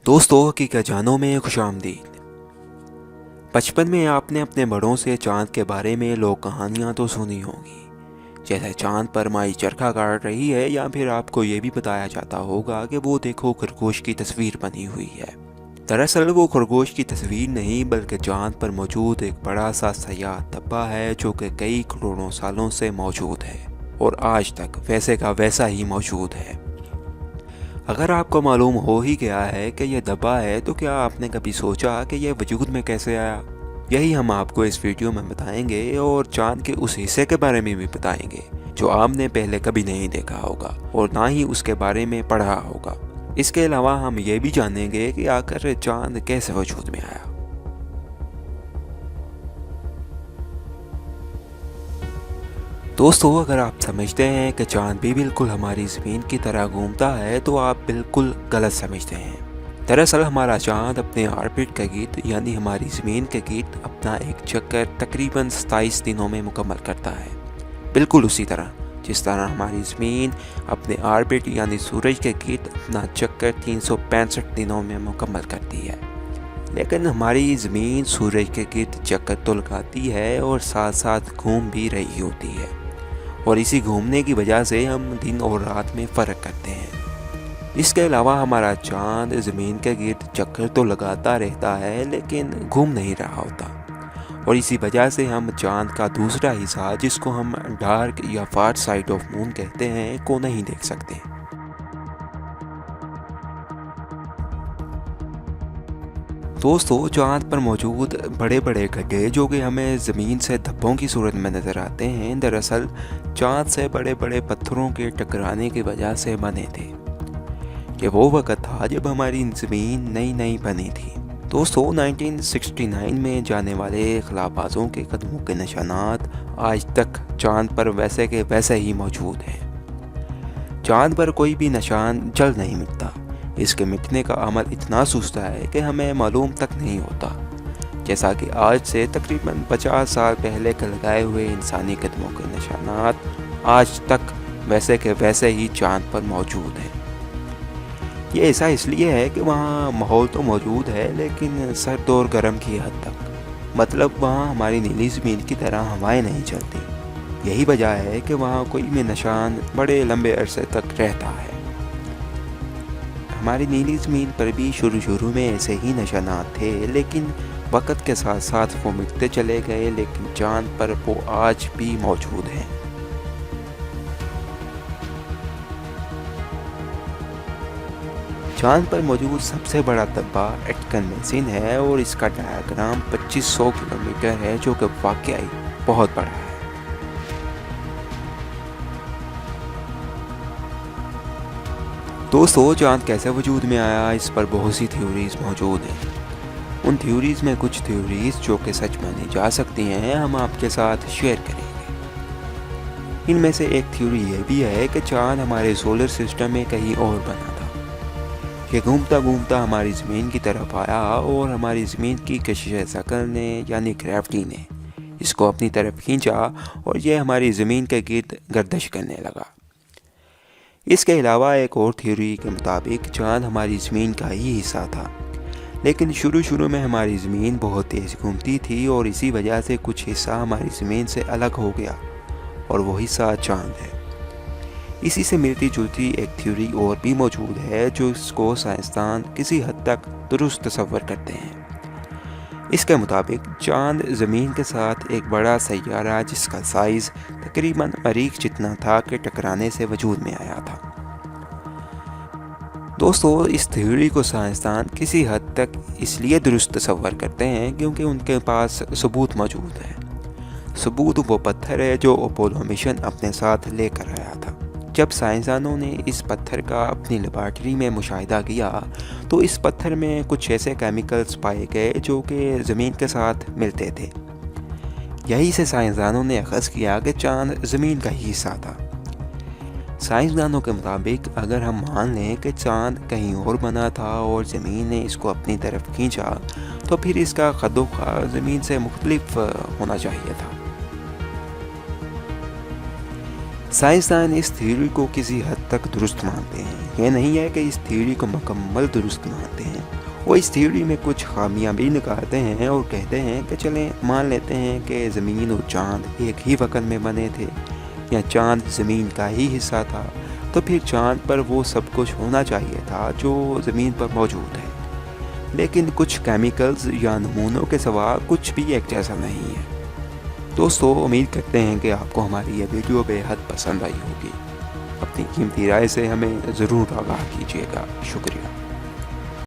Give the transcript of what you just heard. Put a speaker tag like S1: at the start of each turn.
S1: दोस्तों, हकीकत जानों में खुश आमदीद। बचपन में आपने अपने बड़ों से चांद के बारे में लोक कहानियाँ तो सुनी होंगी, जैसे चांद पर माई चरखा काट रही है, या फिर आपको ये भी बताया जाता होगा कि वो देखो खरगोश की तस्वीर बनी हुई है। दरअसल वो खरगोश की तस्वीर नहीं, बल्कि चांद पर मौजूद एक बड़ा सा सयाह डब्बा है जो कि कई करोड़ों सालों से मौजूद है और आज तक वैसे का वैसा ही मौजूद है। अगर आपको मालूम हो ही गया है कि यह डब्बा है, तो क्या आपने कभी सोचा कि यह वजूद में कैसे आया? यही हम आपको इस वीडियो में बताएंगे और चांद के उस हिस्से के बारे में भी बताएंगे जो आपने पहले कभी नहीं देखा होगा और ना ही उसके बारे में पढ़ा होगा। इसके अलावा हम ये भी जानेंगे कि आखिर चांद कैसे वजूद में आया। दोस्तों, अगर आप समझते हैं कि चांद भी बिल्कुल हमारी ज़मीन की तरह घूमता है, तो आप बिल्कुल गलत समझते हैं। दरअसल हमारा चांद अपने ऑर्बिट का गिर्द यानी हमारी ज़मीन के गिर्द अपना एक चक्कर तकरीबन 27 दिनों में मुकम्मल करता है, बिल्कुल उसी तरह जिस तरह हमारी ज़मीन अपने ऑर्बिट यानी सूरज के गिर्द अपना चक्कर 365 दिनों में मुकम्मल करती है। लेकिन हमारी ज़मीन सूरज के गिर्द चक्कर तो लगाती है और साथ साथ घूम भी रही होती है, और इसी घूमने की वजह से हम दिन और रात में फ़र्क करते हैं। इसके अलावा हमारा चांद ज़मीन के गिर्द चक्कर तो लगाता रहता है, लेकिन घूम नहीं रहा होता, और इसी वजह से हम चांद का दूसरा हिस्सा, जिसको हम डार्क या फार साइड ऑफ मून कहते हैं, को नहीं देख सकते। दोस्तों, चांद पर मौजूद बड़े बड़े गड्ढे जो कि हमें ज़मीन से धब्बों की सूरत में नज़र आते हैं, दरअसल चांद से बड़े बड़े पत्थरों के टकराने की वजह से बने थे। ये वो वक्त था जब हमारी ज़मीन नई नई बनी थी। दोस्तों, 1969 में जाने वाले खलाबाजों के कदमों के निशानात आज तक चांद पर वैसे के वैसे ही मौजूद हैं। चांद पर कोई भी निशान जल्द नहीं मिटता। इसके मिटने का अमल इतना सुस्त है कि हमें मालूम तक नहीं होता, जैसा कि आज से तकरीबन 50 साल पहले के लगाए हुए इंसानी कदमों के निशानात आज तक वैसे के वैसे ही चांद पर मौजूद हैं। ये ऐसा इसलिए है कि वहाँ माहौल तो मौजूद है, लेकिन सर्द और गर्म की हद तक, मतलब वहाँ हमारी नीली ज़मीन की तरह हवाएं नहीं चलती। यही वजह है कि वहाँ कोई भी निशान बड़े लंबे अरसे तक रहता है। हमारी नीली ज़मीन पर भी शुरू में ऐसे ही निशानात थे, लेकिन वक्त के साथ साथ वो मिटते चले गए, लेकिन चांद पर वो आज भी मौजूद हैं। चांद पर मौजूद सबसे बड़ा डब्बा एटकन मेसिन है और इसका डायग्राम 2500 किलोमीटर है, जो कि वाकई बहुत बड़ा है। दोस्तों, चांद कैसे वजूद में आया, इस पर बहुत सी थ्योरीज मौजूद हैं। उन थ्योरीज में कुछ थ्योरीज जो कि सच मानी जा सकती हैं, हम आपके साथ शेयर करेंगे। इनमें से एक थ्योरी ये भी है कि चांद हमारे सोलर सिस्टम में कहीं और बना था। ये घूमता घूमता हमारी ज़मीन की तरफ आया और हमारी ज़मीन की कशिश शकल ने यानी ग्रेविटी ने इसको अपनी तरफ खींचा और ये हमारी ज़मीन के गिर्द गर्दिश करने लगा। इसके अलावा एक और थ्योरी के मुताबिक चांद हमारी ज़मीन का ही हिस्सा था, लेकिन शुरू में हमारी ज़मीन बहुत तेज़ घूमती थी और इसी वजह से कुछ हिस्सा हमारी ज़मीन से अलग हो गया और वो हिस्सा चांद है। इसी से मिलती जुलती एक थ्योरी और भी मौजूद है, जो इसको साइंसदान किसी हद तक दुरुस्त तस्वर करते हैं। इसके मुताबिक चांद ज़मीन के साथ एक बड़ा सैयारा, जिसका साइज़ तकरीबन मरीख जितना था, के टकराने से वजूद में आया था। दोस्तों, इस थ्योरी को साइंसदान किसी हद तक इसलिए दुरुस्त तस्वर करते हैं क्योंकि उनके पास सबूत मौजूद है। सबूत वो पत्थर है जो अपोलो मिशन अपने साथ लेकर आया था। जब साइंसदानों ने इस पत्थर का अपनी लेबॉरेटरी में मुशाहिदा किया, तो इस पत्थर में कुछ ऐसे केमिकल्स पाए गए जो कि ज़मीन के साथ मिलते थे। यही से साइंसदानों ने अख़ज़ किया कि चांद ज़मीन का ही हिस्सा था। साइंसदानों के मुताबिक अगर हम मान लें कि चांद कहीं और बना था और ज़मीन ने इसको अपनी तरफ खींचा, तो फिर इसका क़द्दो-क़ार ज़मीन से मुख्तलिफ होना चाहिए था। साइंसदान इस थ्योरी को किसी हद तक दुरुस्त मानते हैं। ये नहीं है कि इस थ्योरी को मुकम्मल दुरुस्त मानते हैं, वो इस थ्योरी में कुछ खामियां भी निकालते हैं और कहते हैं कि चलें मान लेते हैं कि ज़मीन और चाँद एक ही वक़्त में बने थे, या चाँद ज़मीन का ही हिस्सा था, तो फिर चाँद पर वो सब कुछ होना चाहिए था जो ज़मीन पर मौजूद है। लेकिन कुछ केमिकल्स या नमूनों के सिवा कुछ भी एक जैसा नहीं है। दोस्तों, उम्मीद करते हैं कि आपको हमारी यह वीडियो बेहद पसंद आई होगी। अपनी कीमती राय से हमें ज़रूर आगाह कीजिएगा। शुक्रिया।